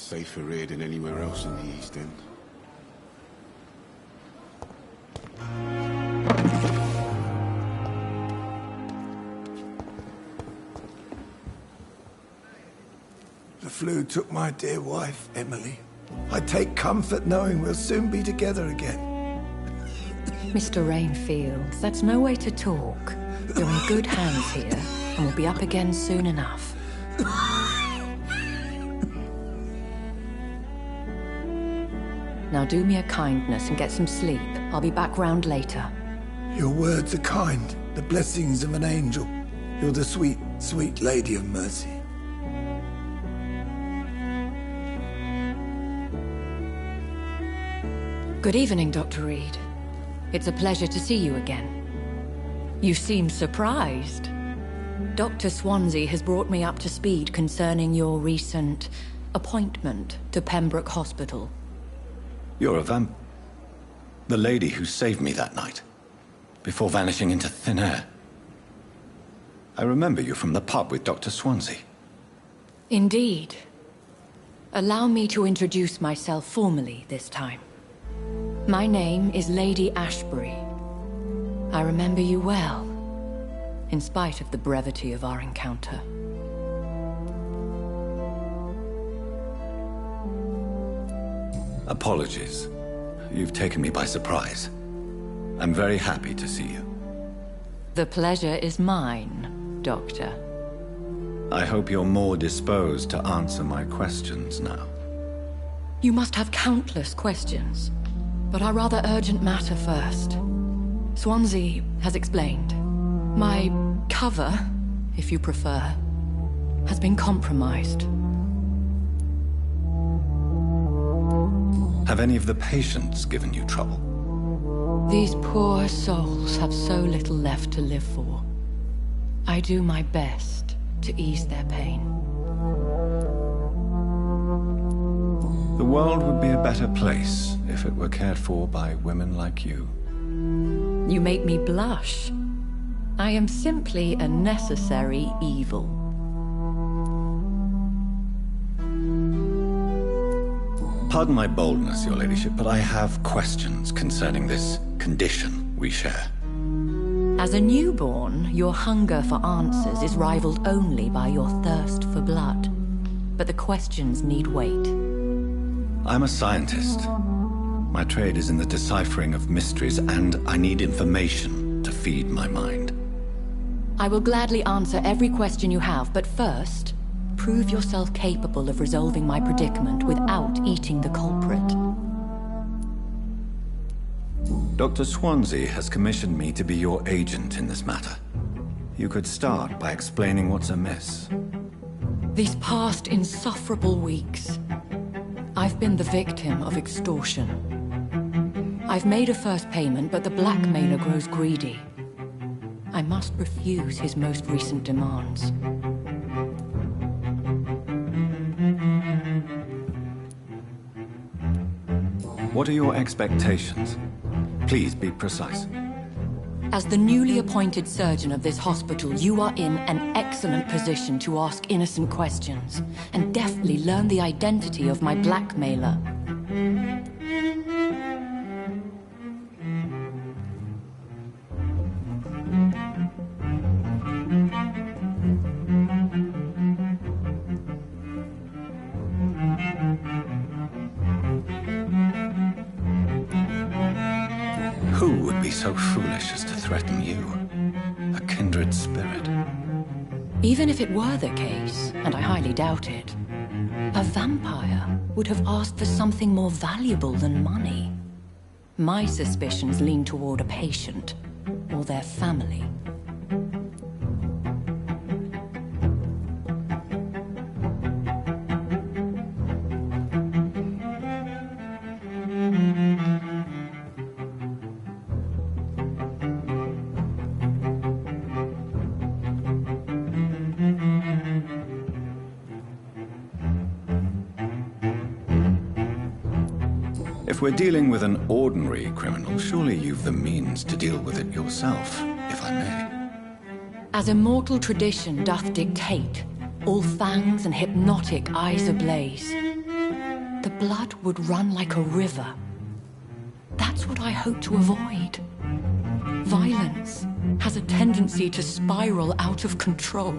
Safer here than anywhere else in the East End. The flu took my dear wife, Emily. I take comfort knowing we'll soon be together again. Mr. Rainfield, that's no way to talk. You're in good hands here, and we'll be up again soon enough. Now do me a kindness and get some sleep. I'll be back round later. Your words are kind, the blessings of an angel. You're the sweet, sweet Lady of Mercy. Good evening, Dr. Reed. It's a pleasure to see you again. You seem surprised. Dr. Swansea has brought me up to speed concerning your recent appointment to Pembroke Hospital. You're a the lady who saved me that night, before vanishing into thin air. I remember you from the pub with Dr. Swansea. Indeed. Allow me to introduce myself formally this time. My name is Lady Ashbury. I remember you well, in spite of the brevity of our encounter. Apologies. You've taken me by surprise. I'm very happy to see you. The pleasure is mine, Doctor. I hope you're more disposed to answer my questions now. You must have countless questions, but our rather urgent matter first. Swansea has explained. My cover, if you prefer, has been compromised. Have any of the patients given you trouble? These poor souls have so little left to live for. I do my best to ease their pain. The world would be a better place if it were cared for by women like you. You make me blush. I am simply a necessary evil. Pardon my boldness, your ladyship, but I have questions concerning this condition we share. As a newborn, your hunger for answers is rivaled only by your thirst for blood. But the questions need wait. I'm a scientist. My trade is in the deciphering of mysteries, and I need information to feed my mind. I will gladly answer every question you have, but first, prove yourself capable of resolving my predicament without eating the culprit. Dr. Swansea has commissioned me to be your agent in this matter. You could start by explaining what's amiss. These past insufferable weeks, I've been the victim of extortion. I've made a first payment, but the blackmailer grows greedy. I must refuse his most recent demands. What are your expectations? Please be precise. As the newly appointed surgeon of this hospital, you are in an excellent position to ask innocent questions and deftly learn the identity of my blackmailer. Who would be so foolish as to threaten you? A kindred spirit. Even if it were the case, and I highly doubt it, a vampire would have asked for something more valuable than money. My suspicions lean toward a patient or their family. If we're dealing with an ordinary criminal, surely you've the means to deal with it yourself, if I may. As immortal tradition doth dictate, all fangs and hypnotic eyes ablaze. the blood would run like a river. That's what I hope to avoid. Violence has a tendency to spiral out of control.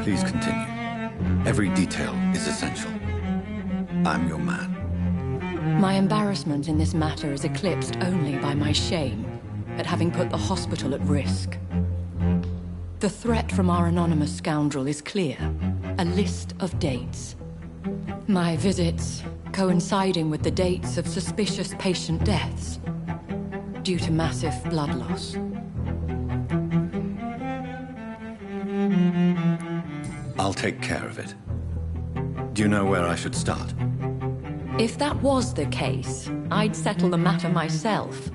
Please continue. Every detail is essential. I'm your man. My embarrassment in this matter is eclipsed only by my shame at having put the hospital at risk. The threat from our anonymous scoundrel is clear. A list of dates. My visits coinciding with the dates of suspicious patient deaths due to massive blood loss. I'll take care of it. Do you know where I should start? If that was the case, I'd settle the matter myself.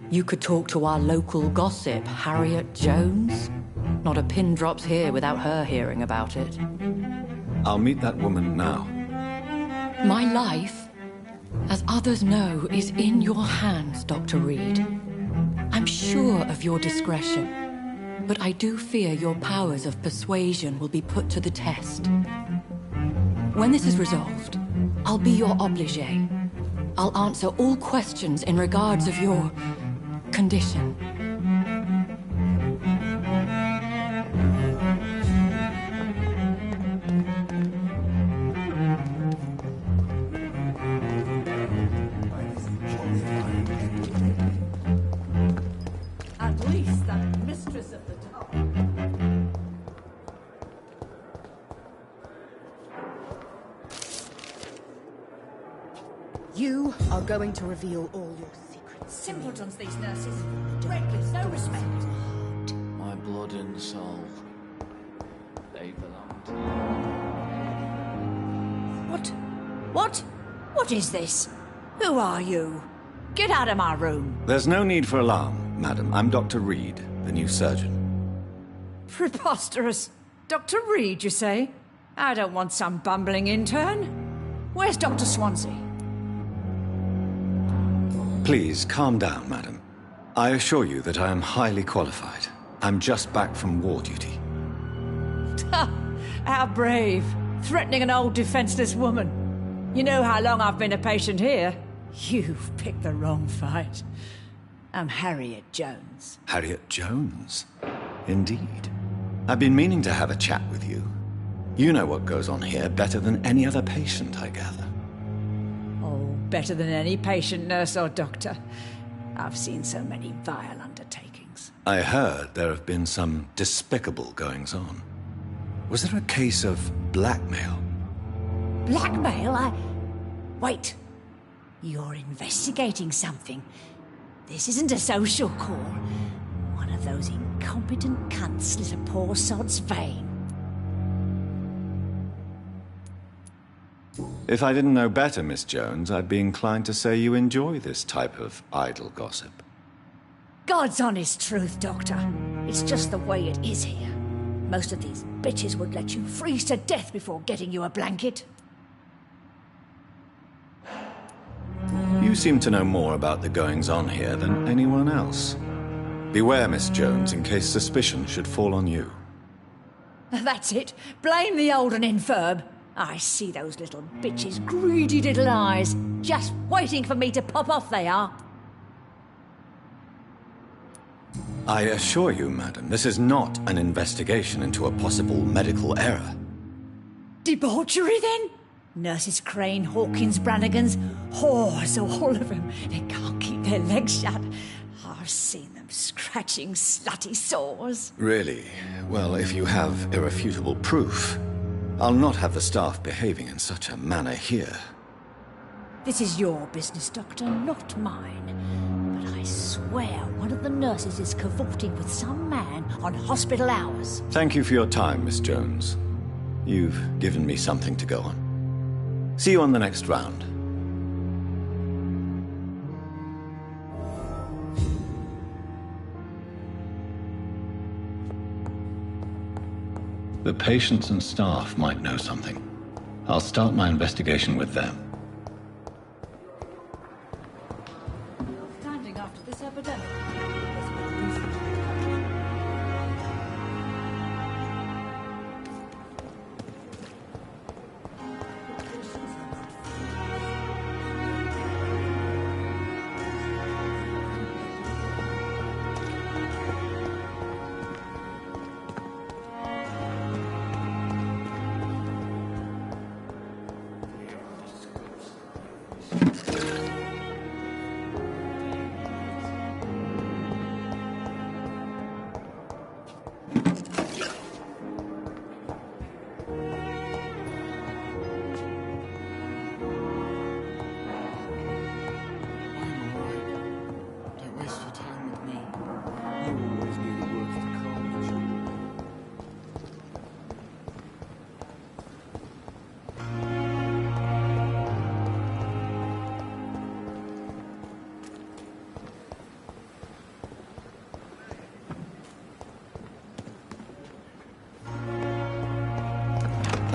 You could talk to our local gossip, Harriet Jones. Not a pin drops here without her hearing about it. I'll meet that woman now. My life, as others know, is in your hands, Dr. Reed. I'm sure of your discretion, but I do fear your powers of persuasion will be put to the test. When this is resolved, I'll be your obligé. I'll answer all questions in regards of your condition. At least that mistress of the tower. You are going to reveal all your secrets. Simpletons, these nurses. Reckless, no respect. My blood and soul. They belong to you. What? What is this? Who are you? Get out of my room. There's no need for alarm, madam. I'm Dr. Reed, the new surgeon. Preposterous. Dr. Reed, you say? I don't want some bumbling intern. Where's Dr. Swansea? Please, calm down, madam. I assure you that I am highly qualified. I'm just back from war duty. How brave. Threatening an old defenseless woman. You know how long I've been a patient here? You've picked the wrong fight. I'm Harriet Jones. Harriet Jones? Indeed. I've been meaning to have a chat with you. You know what goes on here better than any other patient, I gather. Oh, better than any patient, nurse or doctor. I've seen so many vile undertakings. I heard there have been some despicable goings-on. Was there a case of blackmail? Blackmail? Wait. You're investigating something. This isn't a social call. One of those incompetent cunts slit a poor sod's vein. If I didn't know better, Miss Jones, I'd be inclined to say you enjoy this type of idle gossip. God's honest truth, Doctor. It's just the way it is here. Most of these bitches would let you freeze to death before getting you a blanket. You seem to know more about the goings-on here than anyone else. Beware, Miss Jones, in case suspicion should fall on you. That's it. Blame the old and infirm. I see those little bitches' greedy little eyes. Just waiting for me to pop off, they are. I assure you, madam, this is not an investigation into a possible medical error. Debauchery, then? Nurses Crane, Hawkins, Brannigans, whores, all of them. They can't keep their legs shut. I've seen them scratching slutty sores. Really? Well, if you have irrefutable proof, I'll not have the staff behaving in such a manner here. This is your business, Doctor, not mine. But I swear one of the nurses is cavorting with some man on hospital hours. Thank you for your time, Miss Jones. You've given me something to go on. See you on the next round. The patients and staff might know something. I'll start my investigation with them. Standing after this epidemic.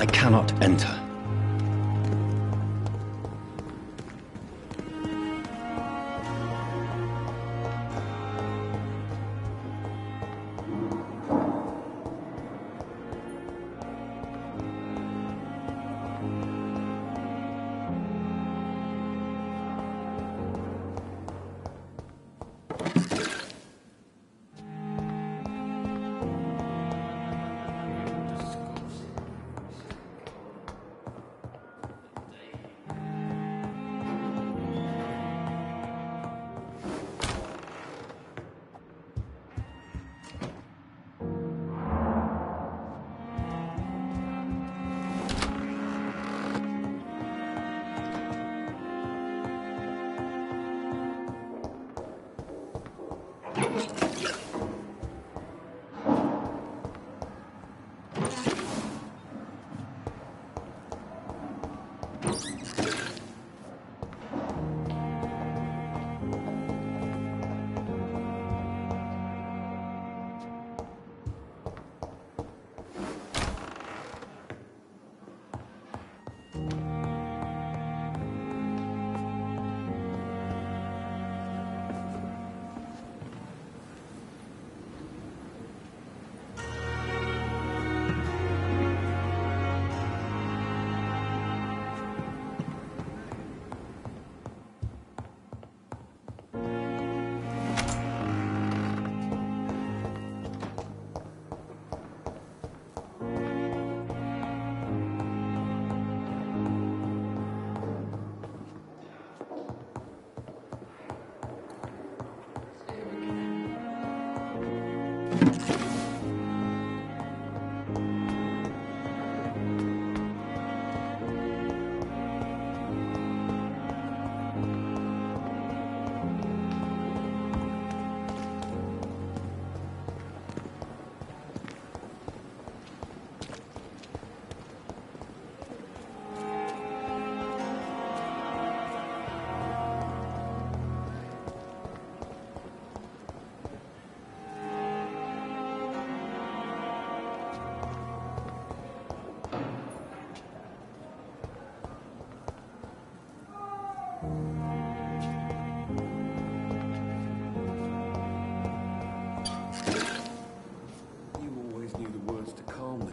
I cannot enter.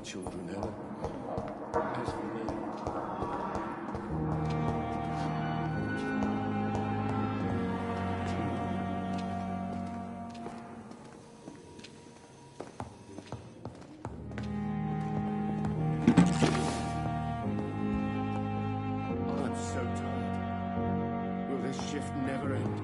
Children, Helen. As for me, I'm so tired. Will this shift never end?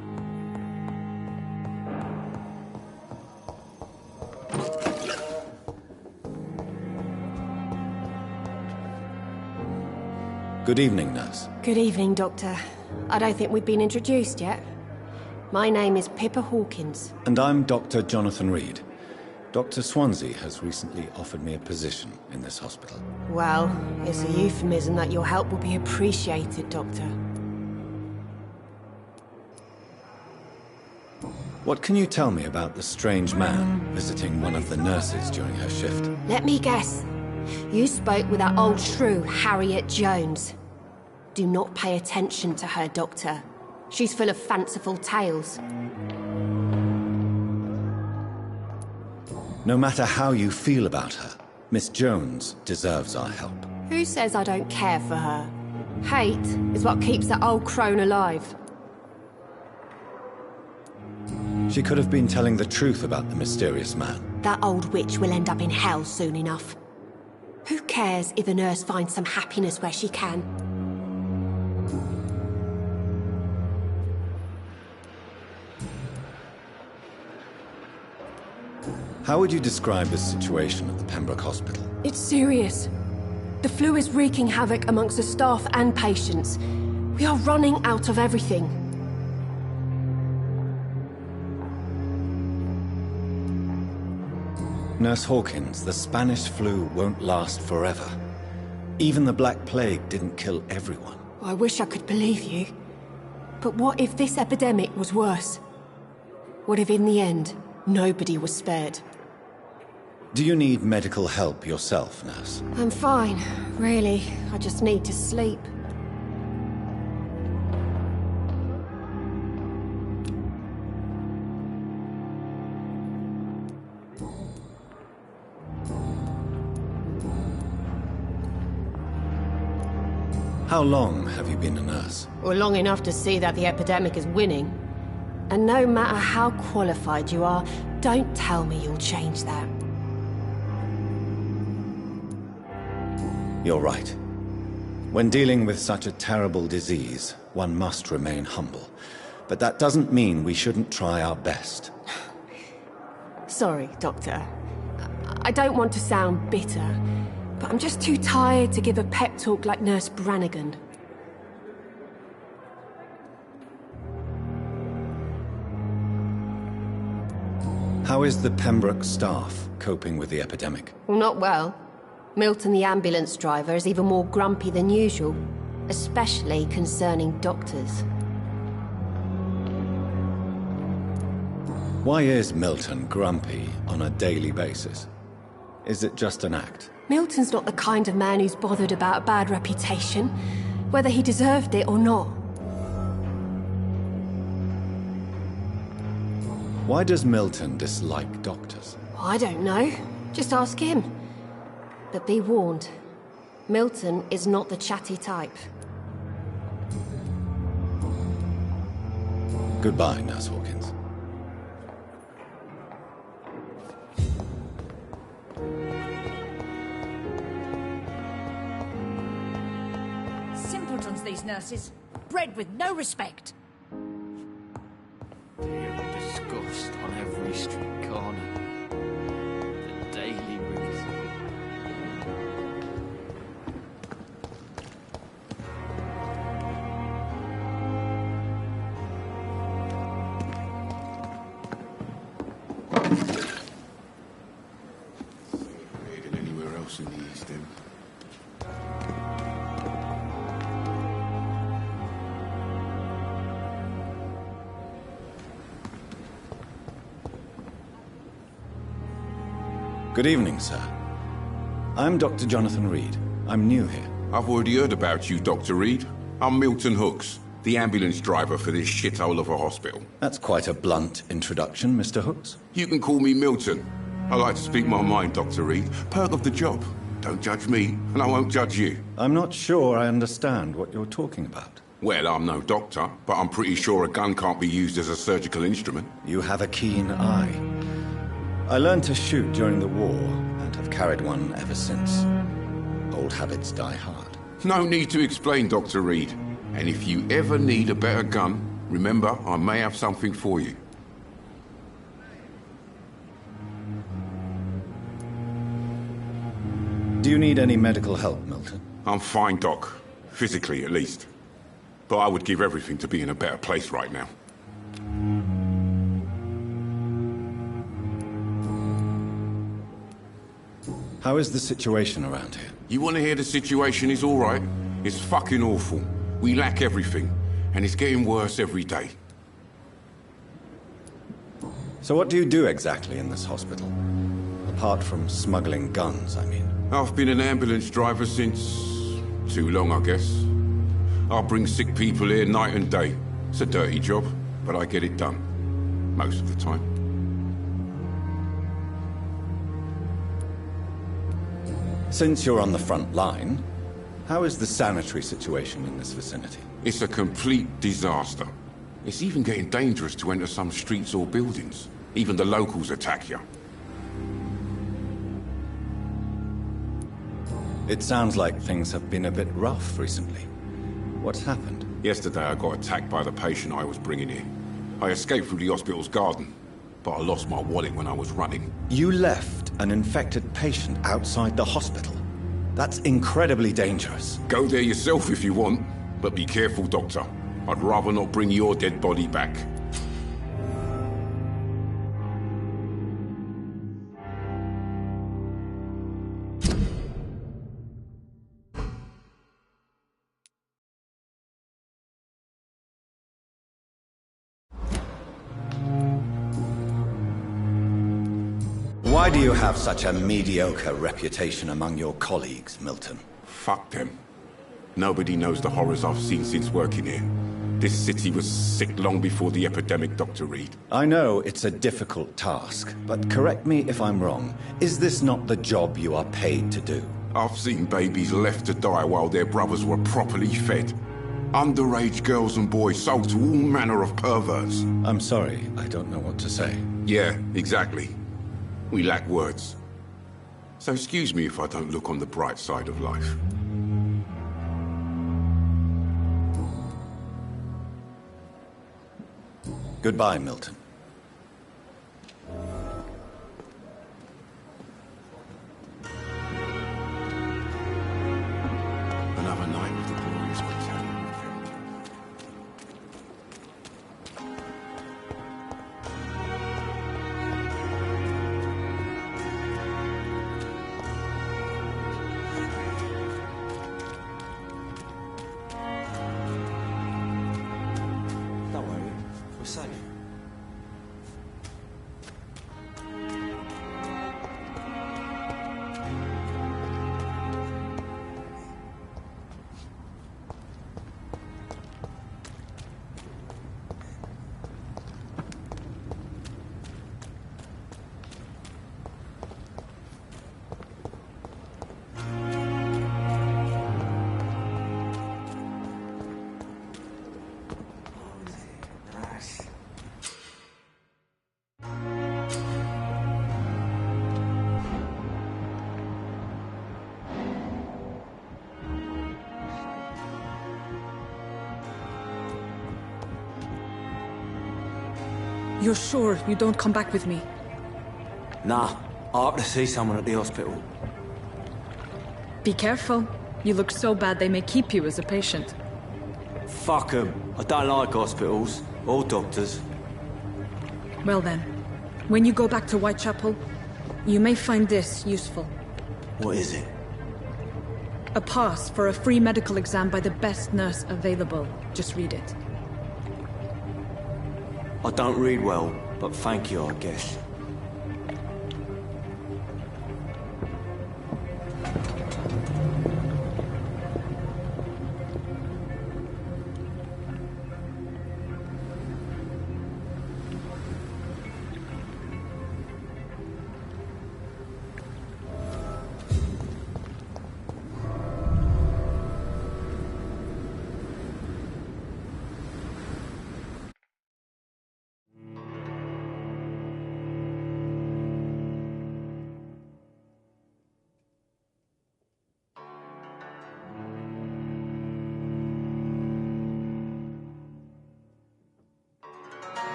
Good evening, nurse. Good evening, Doctor. I don't think we've been introduced yet. My name is Pippa Hawkins. And I'm Dr. Jonathan Reed. Dr. Swansea has recently offered me a position in this hospital. Well, it's a euphemism that your help will be appreciated, Doctor. What can you tell me about the strange man visiting one of the nurses during her shift? Let me guess. You spoke with that old shrew, Harriet Jones. Do not pay attention to her, Doctor. She's full of fanciful tales. No matter how you feel about her, Miss Jones deserves our help. Who says I don't care for her? Hate is what keeps that old crone alive. She could have been telling the truth about the mysterious man. That old witch will end up in hell soon enough. Who cares if the nurse finds some happiness where she can? How would you describe the situation at the Pembroke Hospital? It's serious. The flu is wreaking havoc amongst the staff and patients. We are running out of everything. Nurse Hawkins, the Spanish flu won't last forever. Even the Black Plague didn't kill everyone. I wish I could believe you. But what if this epidemic was worse? What if in the end, nobody was spared? Do you need medical help yourself, nurse? I'm fine, really. I just need to sleep. How long have you been a nurse? Well, long enough to see that the epidemic is winning. And no matter how qualified you are, don't tell me you'll change that. You're right. When dealing with such a terrible disease, one must remain humble. But that doesn't mean we shouldn't try our best. Sorry, Doctor. I don't want to sound bitter, but I'm just too tired to give a pep talk like Nurse Brannigan. How is the Pembroke staff coping with the epidemic? Well, not well. Milton, the ambulance driver, is even more grumpy than usual, especially concerning doctors. Why is Milton grumpy on a daily basis? Is it just an act? Milton's not the kind of man who's bothered about a bad reputation, whether he deserved it or not. Why does Milton dislike doctors? I don't know. Just ask him. But be warned, Milton is not the chatty type. Goodbye, Nurse Hawkins. Simpletons, these nurses. Bred with no respect. Disgust on every street corner. The daily release. Than anywhere else in the East End. Good evening, sir. I'm Dr. Jonathan Reed. I'm new here. I've already heard about you, Dr. Reed. I'm Milton Hooks, the ambulance driver for this shithole of a hospital. That's quite a blunt introduction, Mr. Hooks. You can call me Milton. I like to speak my mind, Dr. Reed. Perk of the job. Don't judge me, and I won't judge you. I'm not sure I understand what you're talking about. Well, I'm no doctor, but I'm pretty sure a gun can't be used as a surgical instrument. You have a keen eye. I learned to shoot during the war, and have carried one ever since. Old habits die hard. No need to explain, Dr. Reed. And if you ever need a better gun, remember, I may have something for you. Do you need any medical help, Milton? I'm fine, Doc. Physically, at least. But I would give everything to be in a better place right now. How is the situation around here? You want to hear the situation is all right? It's fucking awful. We lack everything, and it's getting worse every day. So what do you do exactly in this hospital? Apart from smuggling guns, I mean. I've been an ambulance driver since... too long, I guess. I bring sick people here night and day. It's a dirty job, but I get it done. Most of the time. Since you're on the front line, how is the sanitary situation in this vicinity? It's a complete disaster. It's even getting dangerous to enter some streets or buildings. Even the locals attack you. It sounds like things have been a bit rough recently. What's happened? Yesterday I got attacked by the patient I was bringing here. I escaped through the hospital's garden, but I lost my wallet when I was running. You left an infected patient outside the hospital? That's incredibly dangerous. Go there yourself if you want, but be careful, Doctor. I'd rather not bring your dead body back. Why do you have such a mediocre reputation among your colleagues, Milton? Fuck them. Nobody knows the horrors I've seen since working here. This city was sick long before the epidemic, Dr. Reed. I know it's a difficult task, but correct me if I'm wrong. Is this not the job you are paid to do? I've seen babies left to die while their brothers were properly fed. Underage girls and boys sold to all manner of perverts. I'm sorry, I don't know what to say. Yeah, exactly. We lack words. So excuse me if I don't look on the bright side of life. Goodbye, Milton. Another night with the glorious battalion of Vampyr. Don't worry, we're safe. You're sure you don't come back with me? Nah, I have to see someone at the hospital. Be careful. You look so bad they may keep you as a patient. Fuck 'em. I don't like hospitals or doctors. Well then, when you go back to Whitechapel, you may find this useful. What is it? A pass for a free medical exam by the best nurse available. Just read it. I don't read well, but thank you, I guess.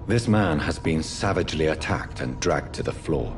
This man has been savagely attacked and dragged to the floor.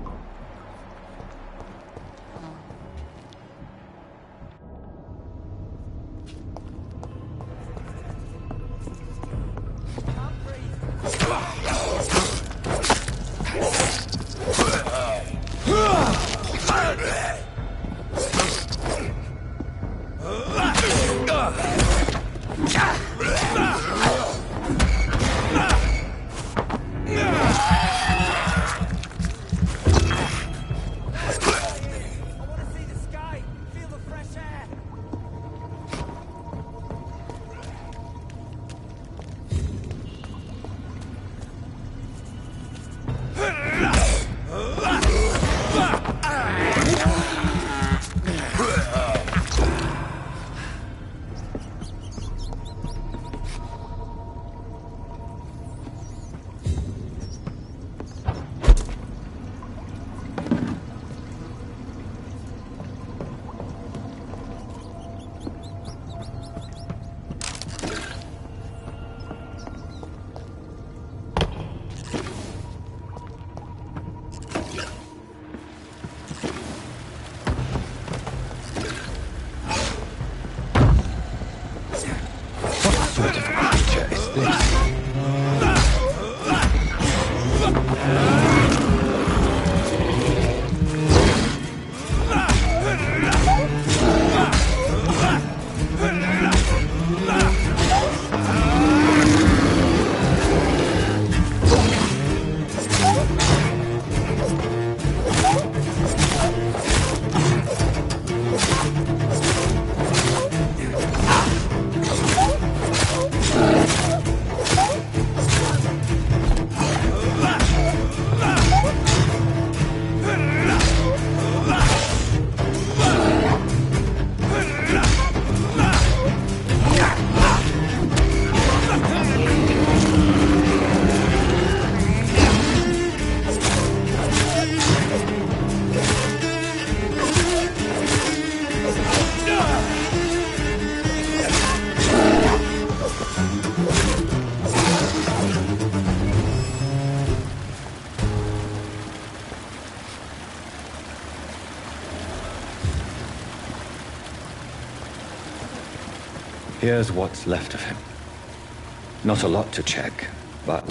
Here's what's left of him. Not a lot to check, but...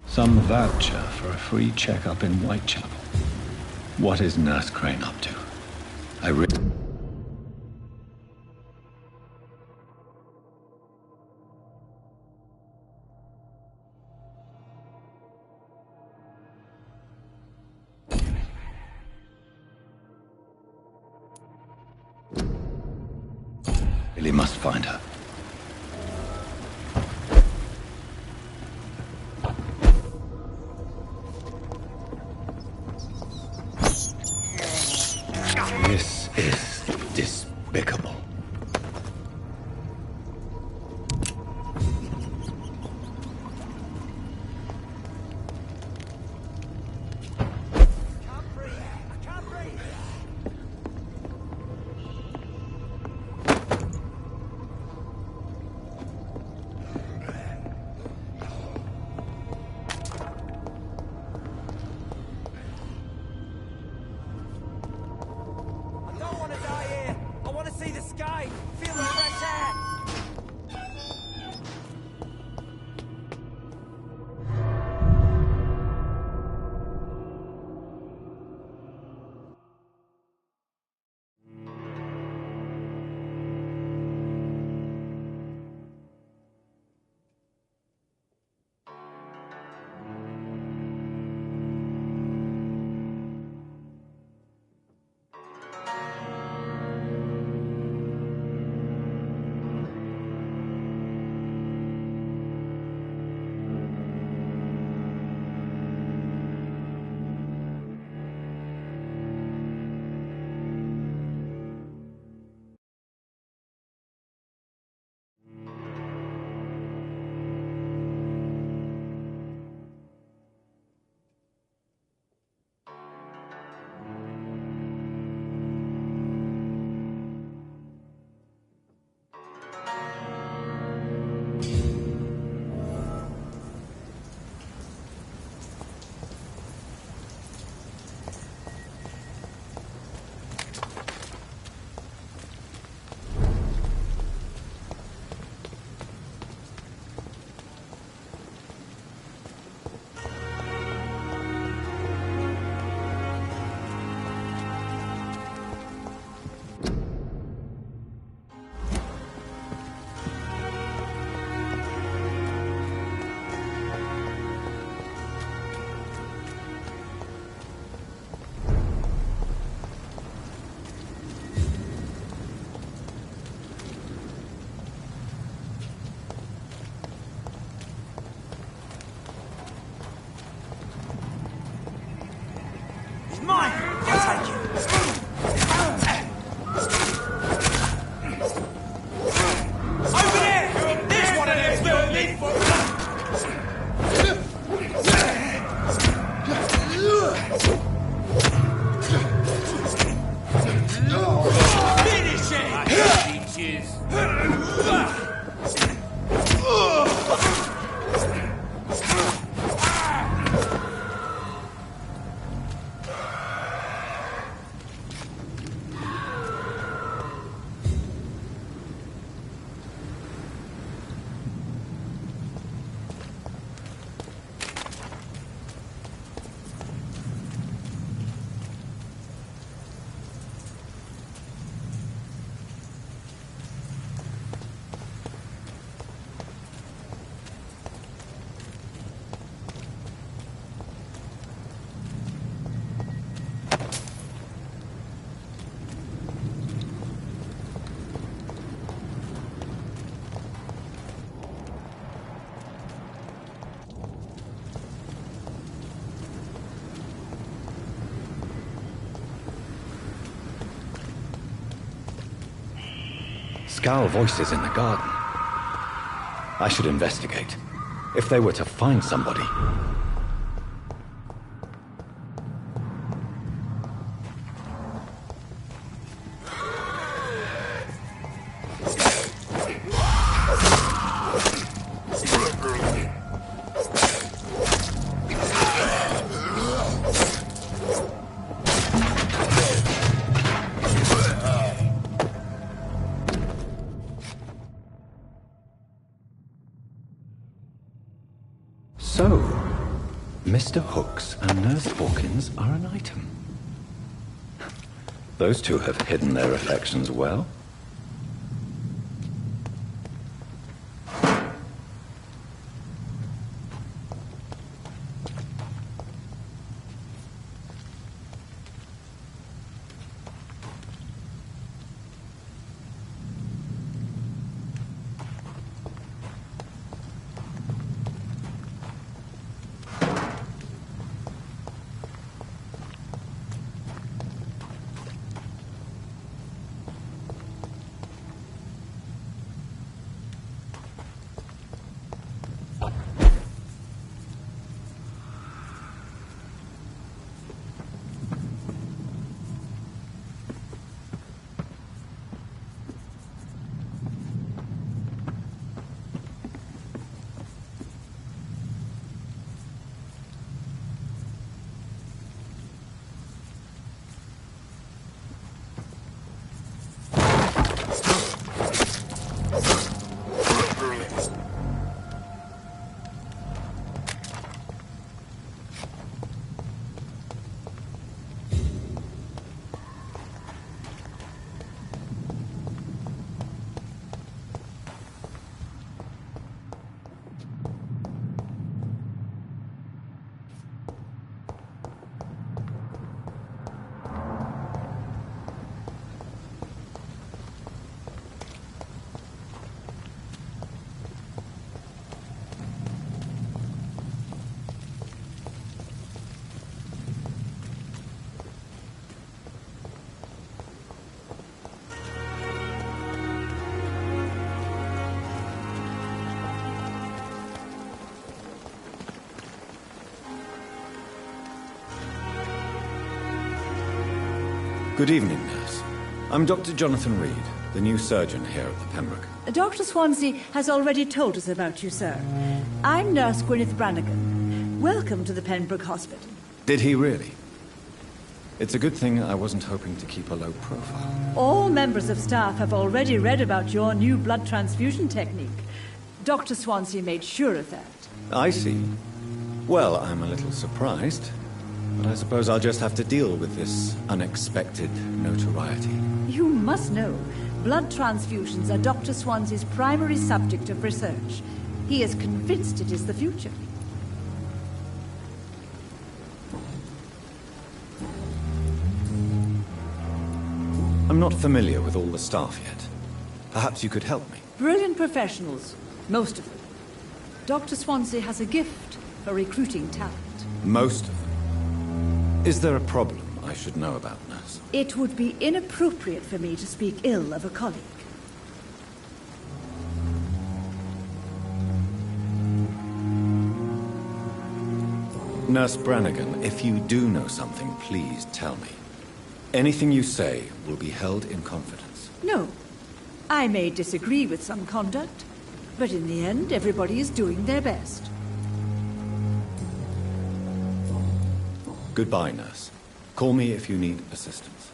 Some voucher for a free checkup in Whitechapel. What is Nurse Crane up to? Really must find her. This is despicable. I don't want to mine! I'll take it. Over there! There's one of them buildings! Finish it! Bitches! Scowl voices in the garden. I should investigate. If they were to find somebody. So, Mr. Hooks and Nurse Hawkins are an item. Those two have hidden their affections well. Good evening, nurse. I'm Dr. Jonathan Reed, the new surgeon here at the Pembroke. Dr. Swansea has already told us about you, sir. I'm Nurse Gwyneth Brannigan. Welcome to the Pembroke Hospital. Did he really? It's a good thing I wasn't hoping to keep a low profile. All members of staff have already read about your new blood transfusion technique. Dr. Swansea made sure of that. I see. Well, I'm a little surprised, but I suppose I'll just have to deal with this unexpected notoriety. You must know, blood transfusions are Dr. Swansea's primary subject of research. He is convinced it is the future. I'm not familiar with all the staff yet. Perhaps you could help me. Brilliant professionals, most of them. Dr. Swansea has a gift for recruiting talent. Most of them. Is there a problem I should know about, nurse? It would be inappropriate for me to speak ill of a colleague. Nurse Brannigan, if you do know something, please tell me. Anything you say will be held in confidence. No. I may disagree with some conduct, but in the end, everybody is doing their best. Goodbye, nurse. Call me if you need assistance.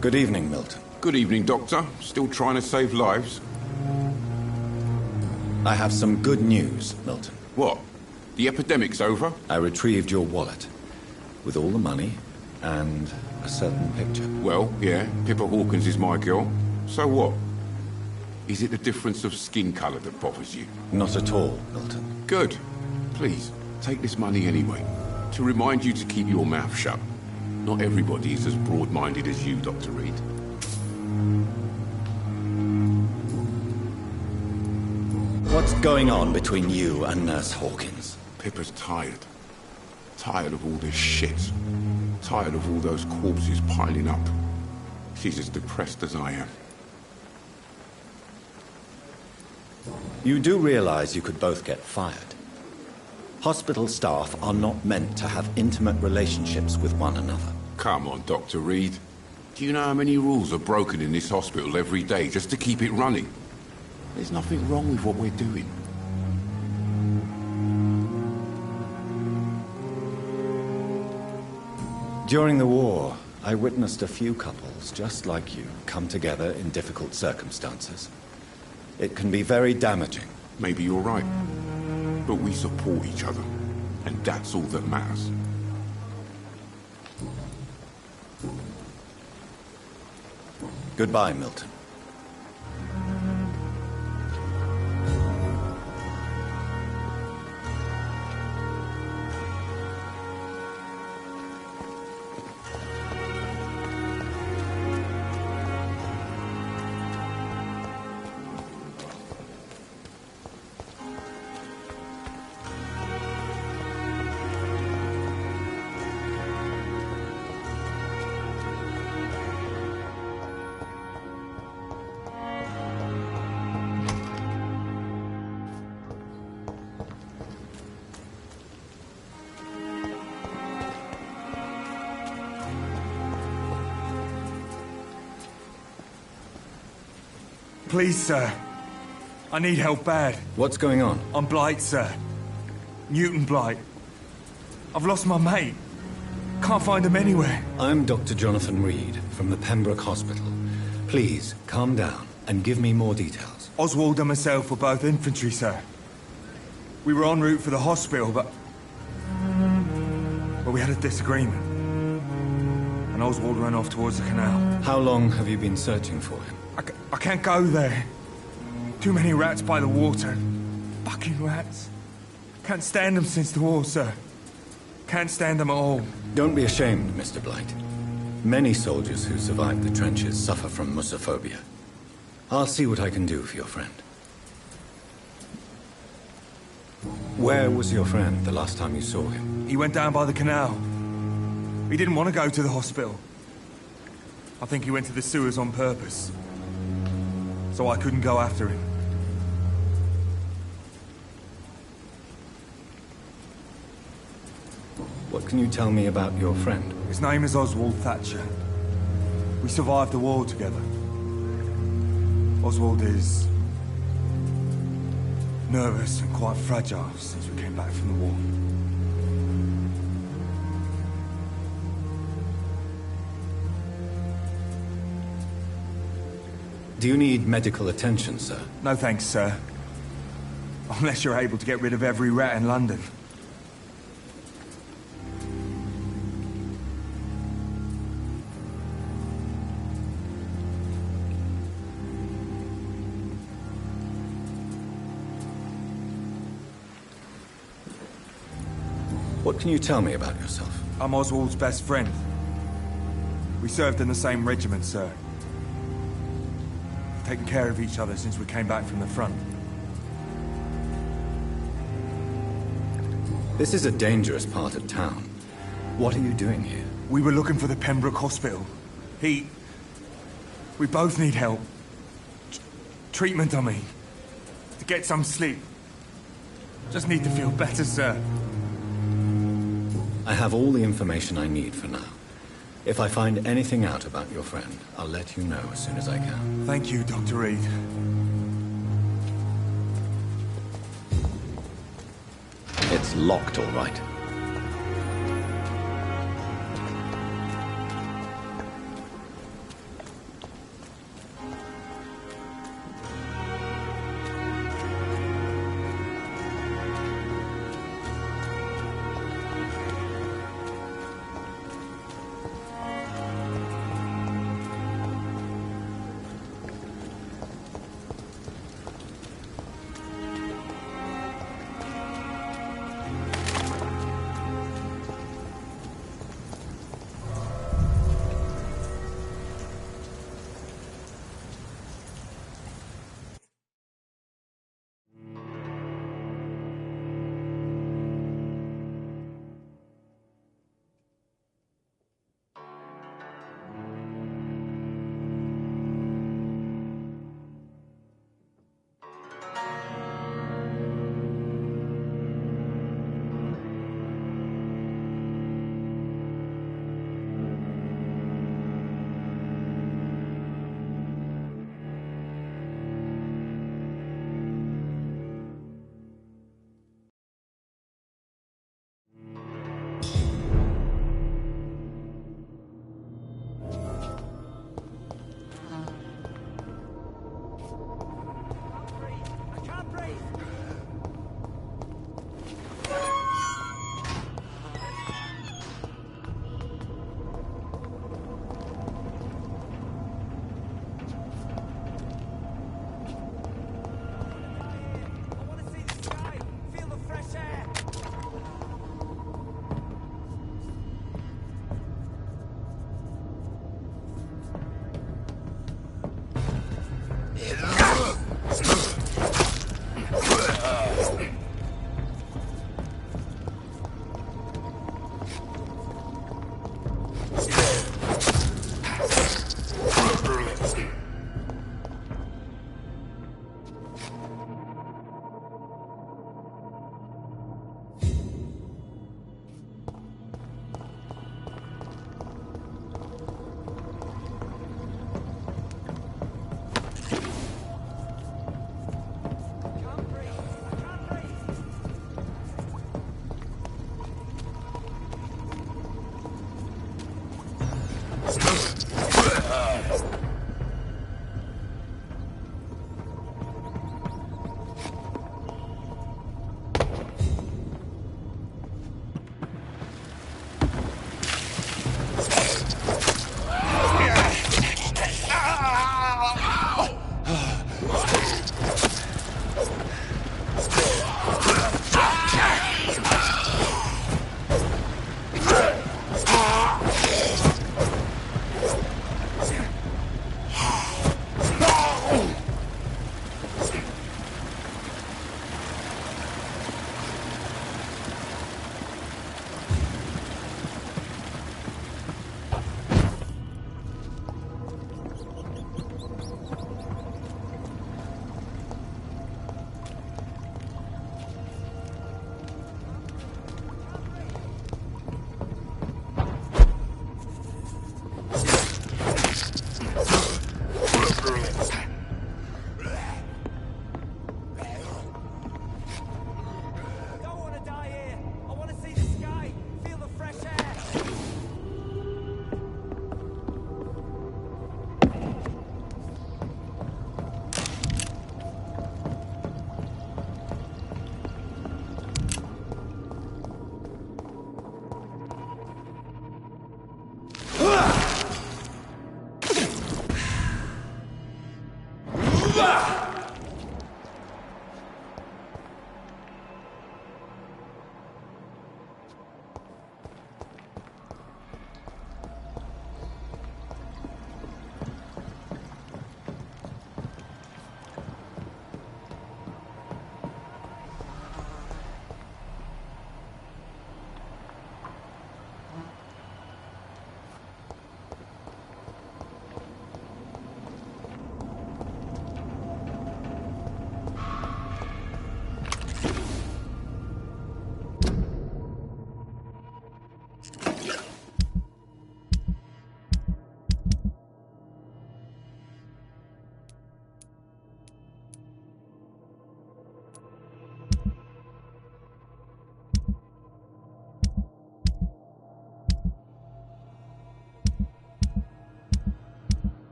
Good evening, Milton. Good evening, Doctor. Still trying to save lives? I have some good news, Milton. What? The epidemic's over? I retrieved your wallet, with all the money and a certain picture. Well, yeah, Pippa Hawkins is my girl. So what? Is it the difference of skin colour that bothers you? Not at all, Milton. Good. Please, take this money anyway. To remind you to keep your mouth shut. Not everybody is as broad-minded as you, Dr. Reed. What's going on between you and Nurse Hawkins? Pippa's tired. Tired of all this shit. Tired of all those corpses piling up. She's as depressed as I am. You do realize you could both get fired. Hospital staff are not meant to have intimate relationships with one another. Come on, Dr. Reed. Do you know how many rules are broken in this hospital every day just to keep it running? There's nothing wrong with what we're doing. During the war, I witnessed a few couples just like you come together in difficult circumstances. It can be very damaging. Maybe you're right. But we support each other. And that's all that matters. Goodbye, Milton. Please, sir. I need help bad. What's going on? I'm Blight, sir. Newton Blight. I've lost my mate. Can't find him anywhere. I'm Dr. Jonathan Reed from the Pembroke Hospital. Please, calm down and give me more details. Oswald and myself were both infantry, sir. We were en route for the hospital, but we had a disagreement. And Oswald ran off towards the canal. How long have you been searching for him? I can't go there. Too many rats by the water. Fucking rats. Can't stand them since the war, sir. Can't stand them at all. Don't be ashamed, Mr. Blight. Many soldiers who survived the trenches suffer from musophobia. I'll see what I can do for your friend. Where was your friend the last time you saw him? He went down by the canal. He didn't want to go to the hospital. I think he went to the sewers on purpose. So I couldn't go after him. What can you tell me about your friend? His name is Oswald Thatcher. We survived the war together. Oswald is nervous and quite fragile since we came back from the war. Do you need medical attention, sir? No thanks, sir. Unless you're able to get rid of every rat in London. What can you tell me about yourself? I'm Oswald's best friend. We served in the same regiment, sir. We've taken care of each other since we came back from the front. This is a dangerous part of town. What are you doing here? We were looking for the Pembroke Hospital. We both need help. Treatment, I mean. To get some sleep. Just need to feel better, sir. I have all the information I need for now. If I find anything out about your friend, I'll let you know as soon as I can. Thank you, Dr. Reed. It's locked, all right.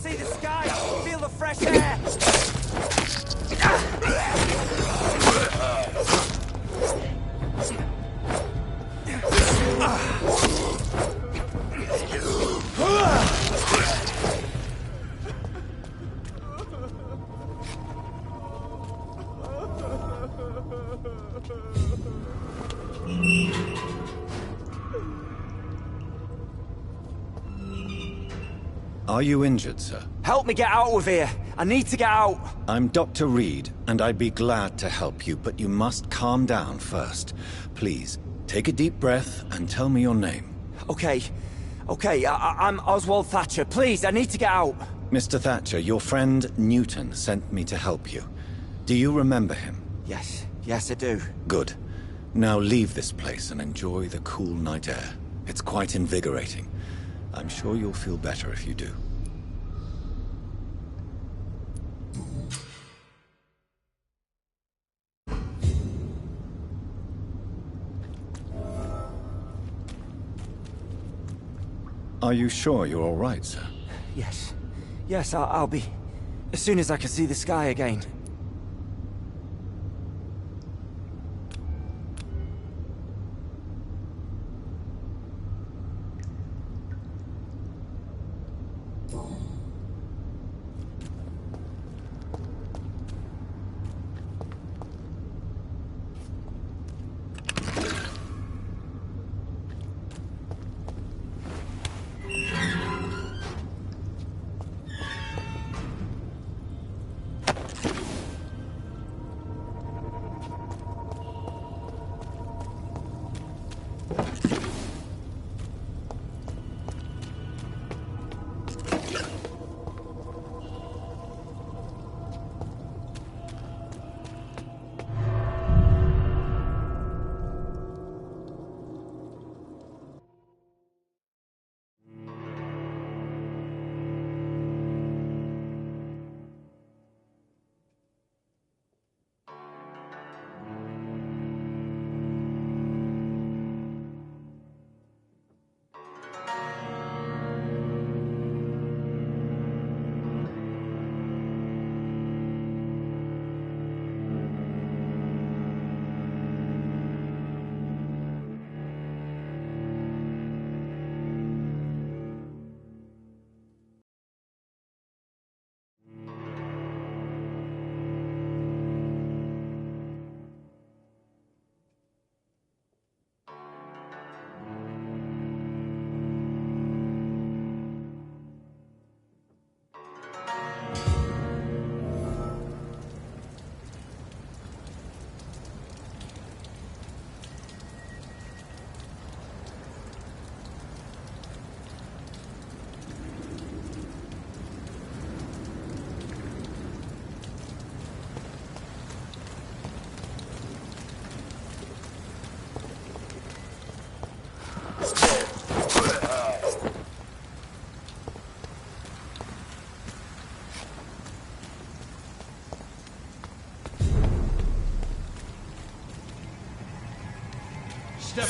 see the sky, feel the fresh air. Are you injured, sir? Help me get out of here. I need to get out. I'm Dr. Reed, and I'd be glad to help you, but you must calm down first. Please, take a deep breath and tell me your name. Okay. I'm Oswald Thatcher. Please, I need to get out. Mr. Thatcher, your friend Newton sent me to help you. Do you remember him? Yes, I do. Good. Now leave this place and enjoy the cool night air. It's quite invigorating. I'm sure you'll feel better if you do. Are you sure you're all right, sir? Yes, I'll be. As soon as I can see the sky again.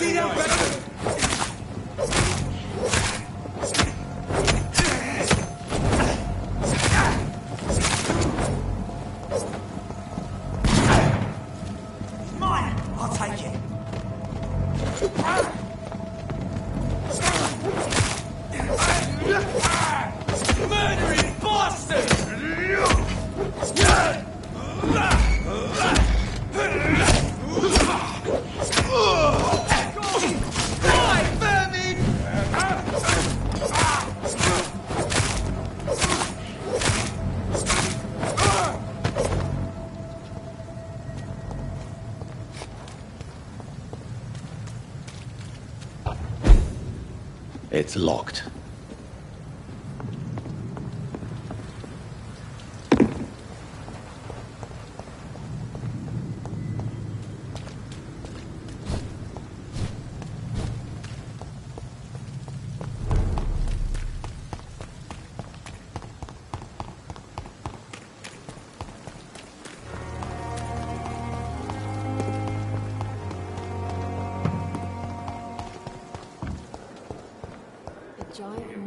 See that better? Mine! I'll take it. Murdering bastard! It's locked. Giant